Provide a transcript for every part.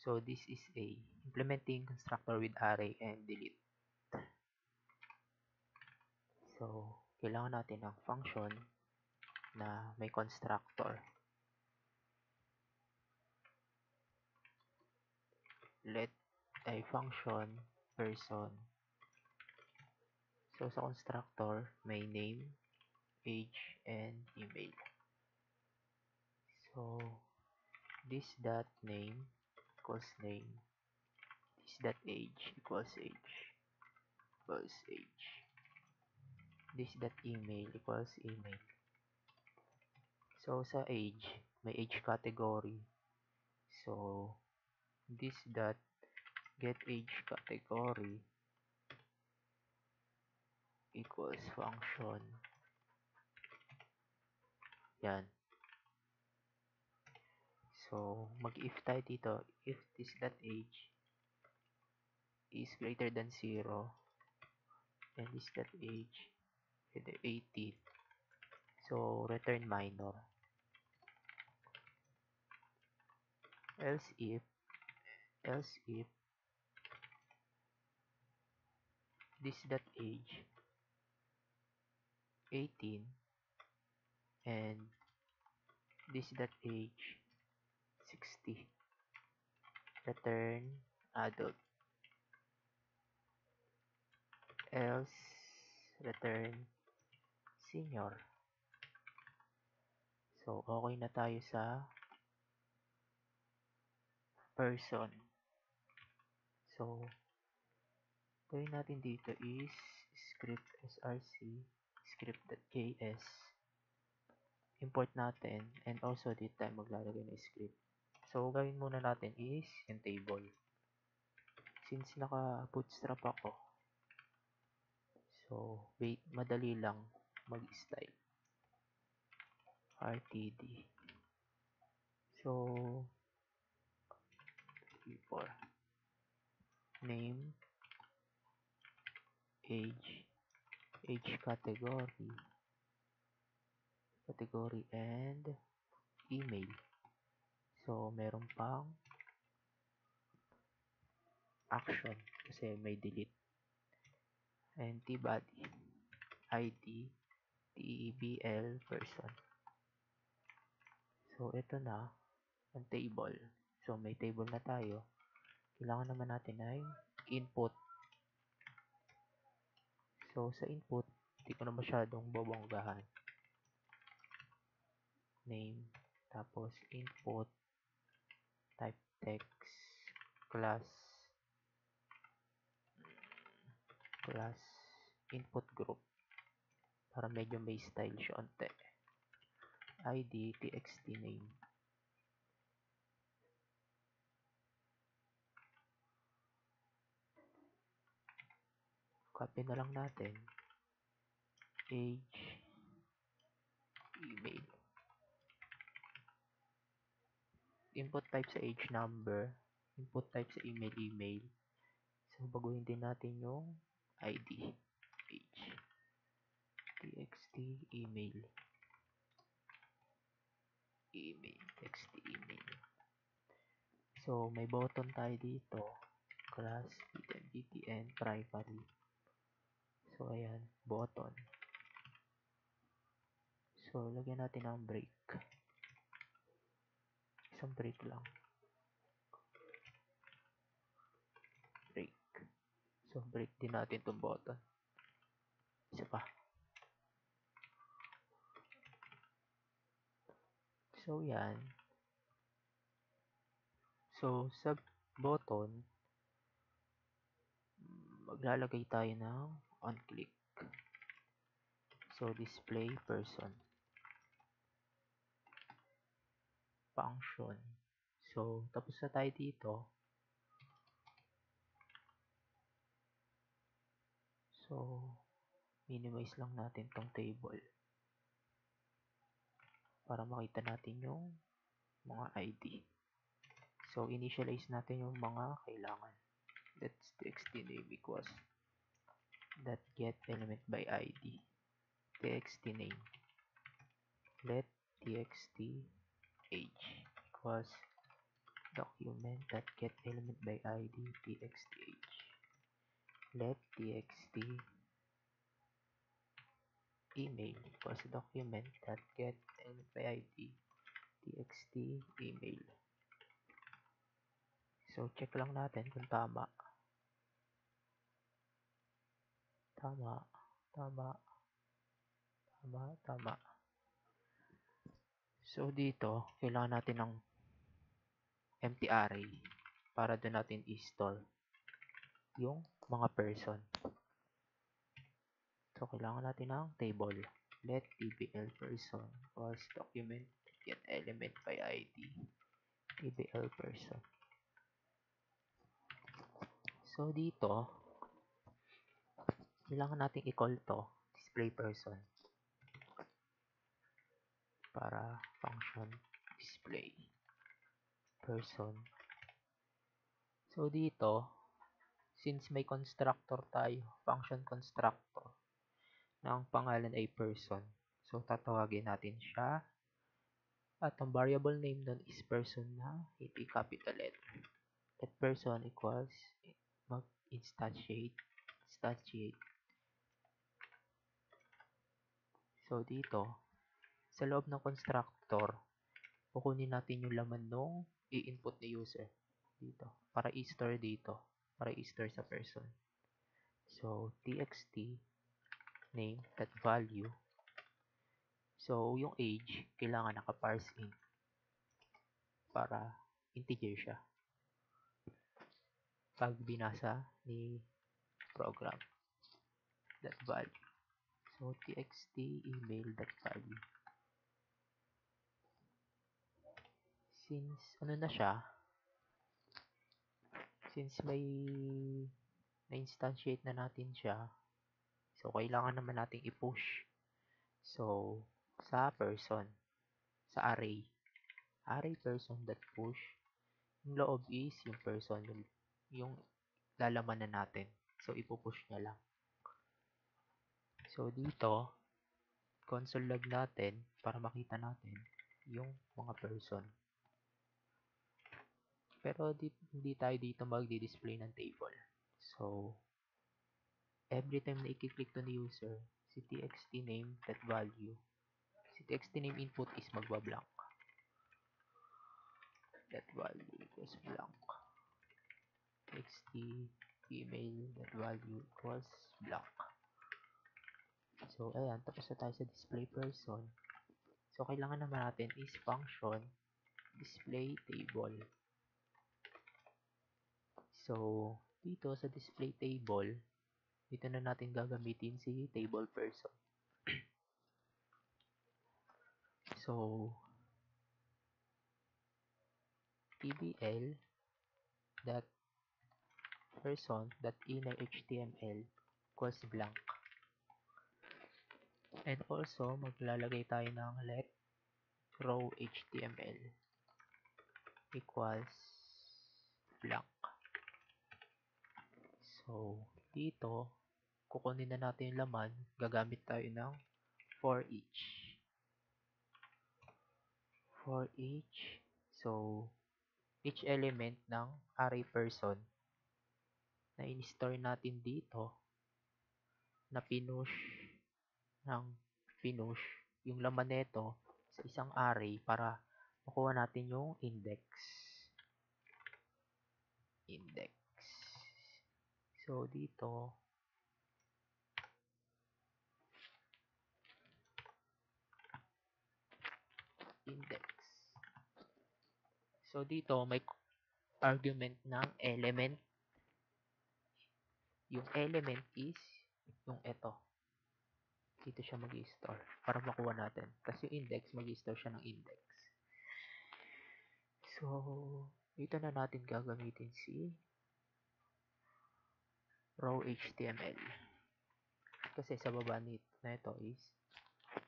So this is a implementing constructor with array and delete. So kailangan natin ng function na may constructor. Let a function person. So sa constructor may name, age, and email. So this dot name equals name, this dot age equals age, this dot email equals email. So sa age may age category, so this dot get age category equals function. Yan. So mag-if tayo dito, if this dot age is greater than 0 and this dot age is 18, so return minor. Else if this dot age 18 and this dot age 60, return adult. Else return senior. So okay na tayo sa person. So gawin natin dito is script src script.js, import natin, and also dito tayo maglalagay ng script. So gawin muna natin is yung table. Since naka bootstrap ako, so wait, madali lang mag-style rtd. So for name, age category and email. So meron pang action kasi may delete, and tbody id tebl person. So ito na ang table. So may table na tayo. Kailangan naman natin ay input. So sa input, hindi ko na masyadong babanggahan. Name, tapos input, type text, class input group para medyo may style siya onte. id txt name. Copy na lang natin. Age, email. Input type sa age number, input type sa email. So baguhin din natin yung id, age, txt email, txt email. So may button tayo dito, class btn primary. So ayan, button. So lagyan natin ng break, isang break lang, break. So break din natin itong button, isa pa. So yan. So sa button maglalagay tayo ng on click. So display person function. So tapos na tayo dito. So minimize lang natin tong table para makita natin yung mga ID. So initialize natin yung mga kailangan. Let's txt name equals that get element by ID, txt name, let txt age equals document that get element by id txth. Let txt email equals document that get element by id txt email. So check lang natin kung tama. Tama. So dito, kailangan natin ng empty array para doon natin install yung mga person. So kailangan natin ng table. Let tbl person equals document get element by id tbl person. So dito, kailangan natin i-call to display person para function display person. So dito, since may constructor tayo, function constructor na ang pangalan ay person, so tatawagin natin siya at ang variable name nun is person na hindi capital letter. Let person equals mag-instantiate. So dito, sa loob ng constructor, kukunin natin yung laman nung i-input ni user dito para i-store sa person. So txt name that value. So yung age kailangan naka-parse in para integer siya pag binasa ni program. That value. So txt email that value. Since ano na siya, since may na-instantiate na natin siya, so kailangan naman nating i-push. So sa person, sa array person that push, yung loob is yung person, yung lalaman na natin. So ipupush niya lang. So dito, console log natin para makita natin yung mga person. Pero hindi tayo dito magdi-display ng table. So, every time na i-click to ni user, si txt name that value, si txt name input is magba-blank. That value equals blank. Txt email that value equals blank. So, ayan, tapos na tayo sa display person. So, kailangan naman natin is function display table. So, dito sa display table, dito na natin gagamitin si table person. So, tbl that person that inner html equals blank. And also, maglalagay tayo ng let row html equals blank. So, dito, kukunin na natin yung laman, gagamit tayo ng for each. For each, so, each element ng array person na in-store natin dito, na pinush yung laman nito sa isang array para makuha natin yung index. So, dito, index. So, dito, may argument ng element. Yung element is yung ito. Dito siya mag-i-store para makuha natin. Tapos yung index, mag-i-store siya ng index. So, dito na natin gagamitin si row HTML. Kasi sa baba na ito is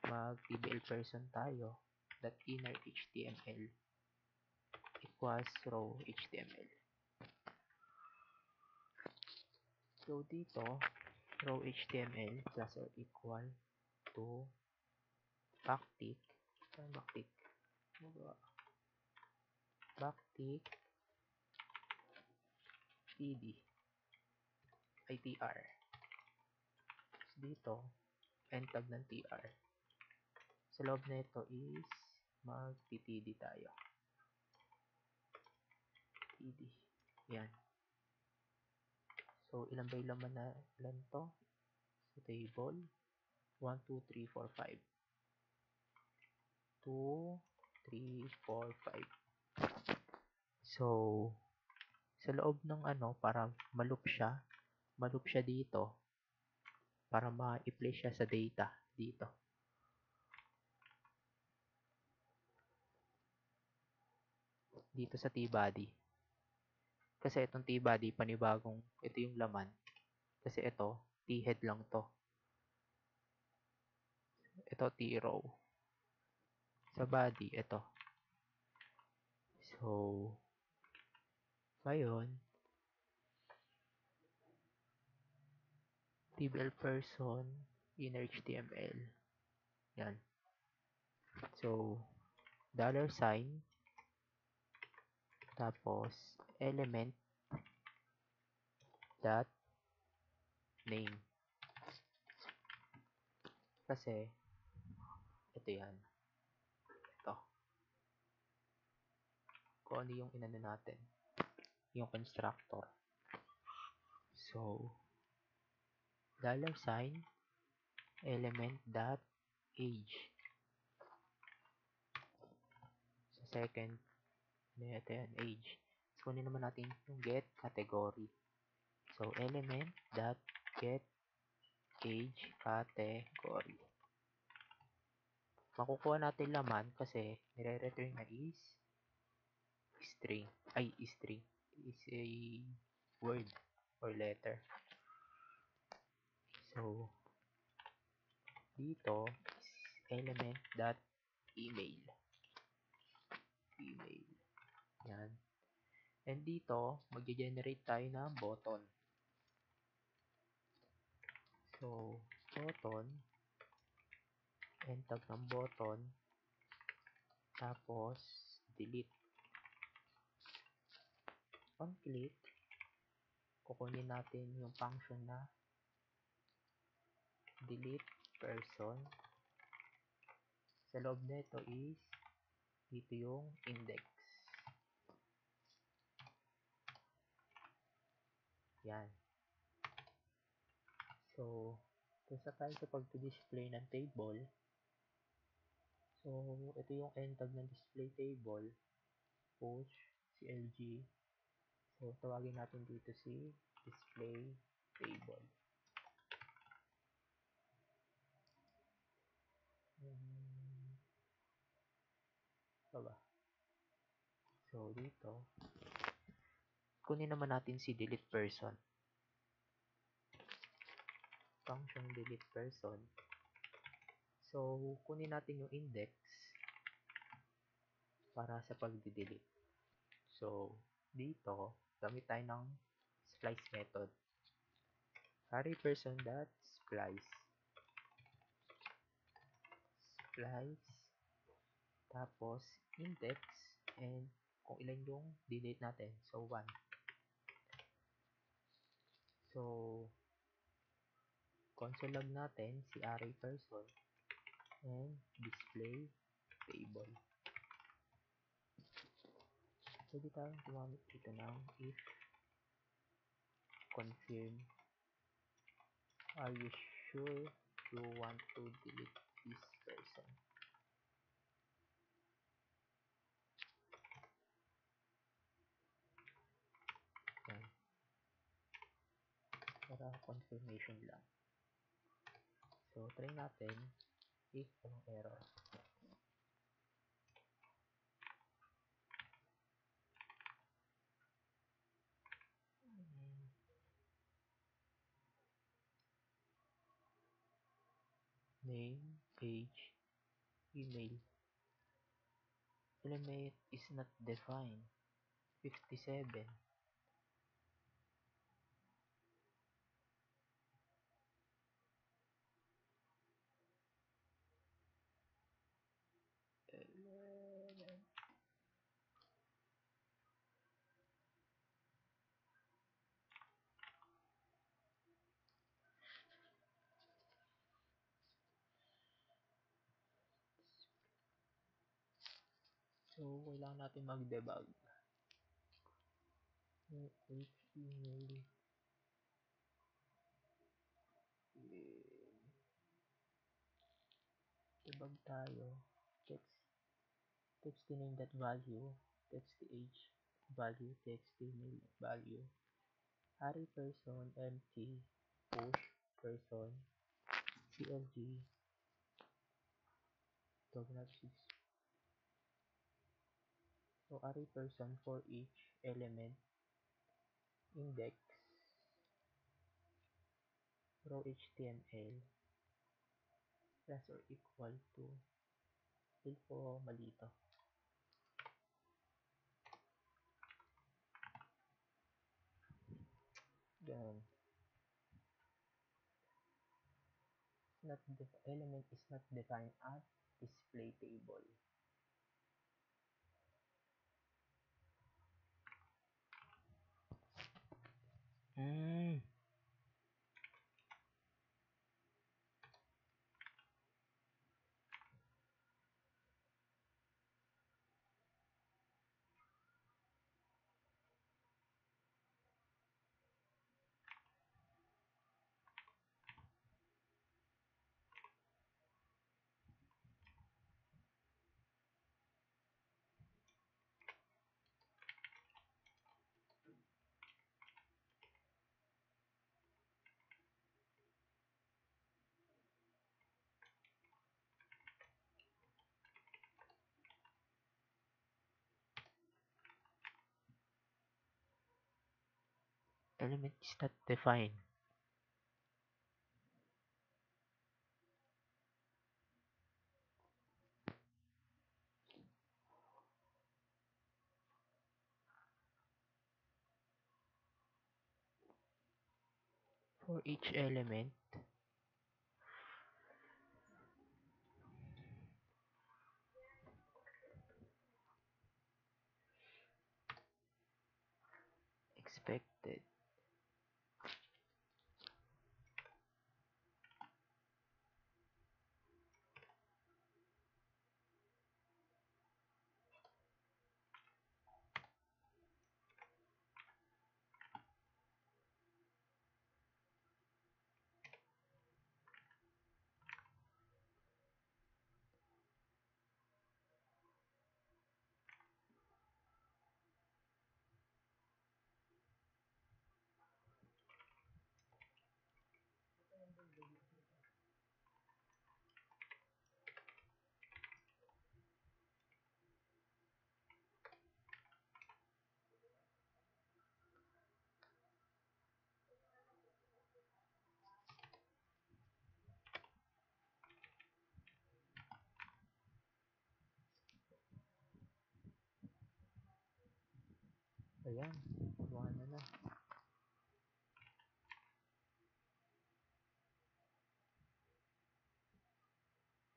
mag-tbl person tayo that inner HTML equals row HTML. So, dito, row HTML plus or equal to backtick td ay tr. Dito, end tag ng tr. Sa loob na ito is mag-td tayo. td. Yan. So, ilan ba yung laman na ilan to? Sa table, 1, 2, 3, 4, 5. 2, 3, 4, 5. So, sa loob ng para ma-loop siya dito, para ma-i-place siya sa data dito. Dito sa t-body. Kasi itong t-body, panibagong, ito yung laman. Kasi ito, t-head lang to. Ito, t-row. Sa body, ito. So, ngayon, tbl person, inner HTML. Yan. So, $sign, tapos, element, dot, name. Kasi, ito yan. Ito. Kung ano yung inano natin. Yung constructor. So, $sign, element, dot, age. Sa second, ito yan, age. So, kunin naman natin yung get category. So, element, dot, get, age, category. Makukuha natin laman kasi nire-return na is string. Ay, string. Is a word or letter. So, dito is element dot email. Email. Yan. And dito, mag-generate tayo ng button. So, button, end tag ng button, tapos delete. On click, kukunin natin yung function na delete person. Sa loob na ito is dito yung index. Yan. So, punta tayo sa pag-display ng table. So, ito yung end tag ng display table. Push, CLG. So, tawagin natin dito si display table. Baba. So, dito, kunin naman natin si delete person. Function delete person. So, kunin natin yung index para sa pag-delete. So, dito, gamit tayo ng splice method. Array person dot splice. Splice. Tapos, index. And kung ilan yung delete natin. So, 1. So, console log natin si array person and display table. Pwede tayong gumamit dito ng if confirm are you sure you want to delete this person. Yan. Para confirmation lang. So, try natin if anong error. Name, age, email. Element is not defined. 57. So, kailangan natin mag-debug. HTML. Debug tayo. Text the name that value. Text the age value. Text the name value. Array person empty. Push person. CLG. Diagnosis. So, array person for each element. Index. Row HTML. Plus or equal to. Feel ko mali ito. Ganun. Element is not defined as display table. Element is not defined. For each element, expected. Ayan, gumana na.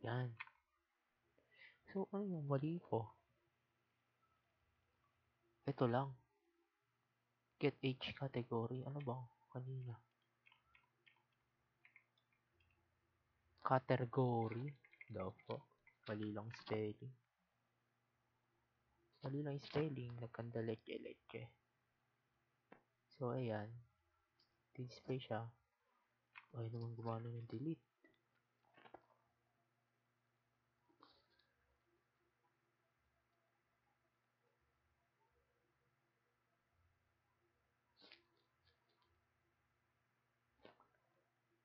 Yan. So, ano yung mali ko? Ito lang. Get age category. Ano ba? Kanina. Category. Dapo. Mali lang spelling. Mali lang spelling. Nagkanda leche. So, ayan. Display siya. Ay naman gumana ng delete.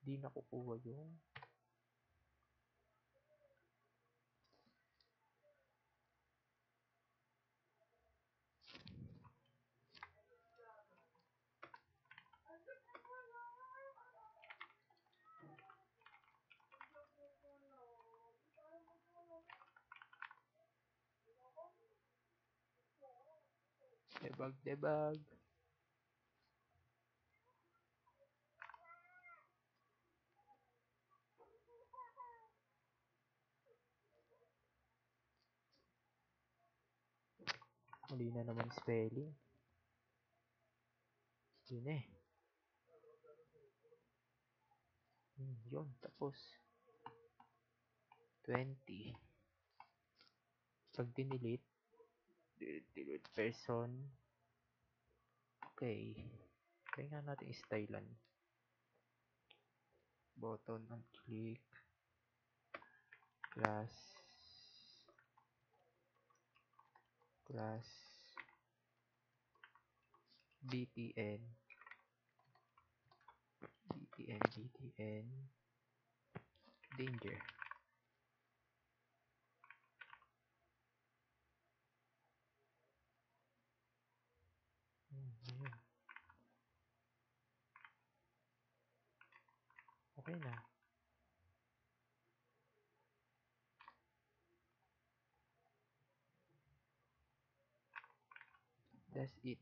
Di nakukuha yung debug. Mali na naman spelling. Yun eh. Yun. Tapos 20. Pag dinilit, deal with person. Okay. Try nga natin stylean. Button and click. Class. BTN. Danger. Ayun. Okay na. That's it.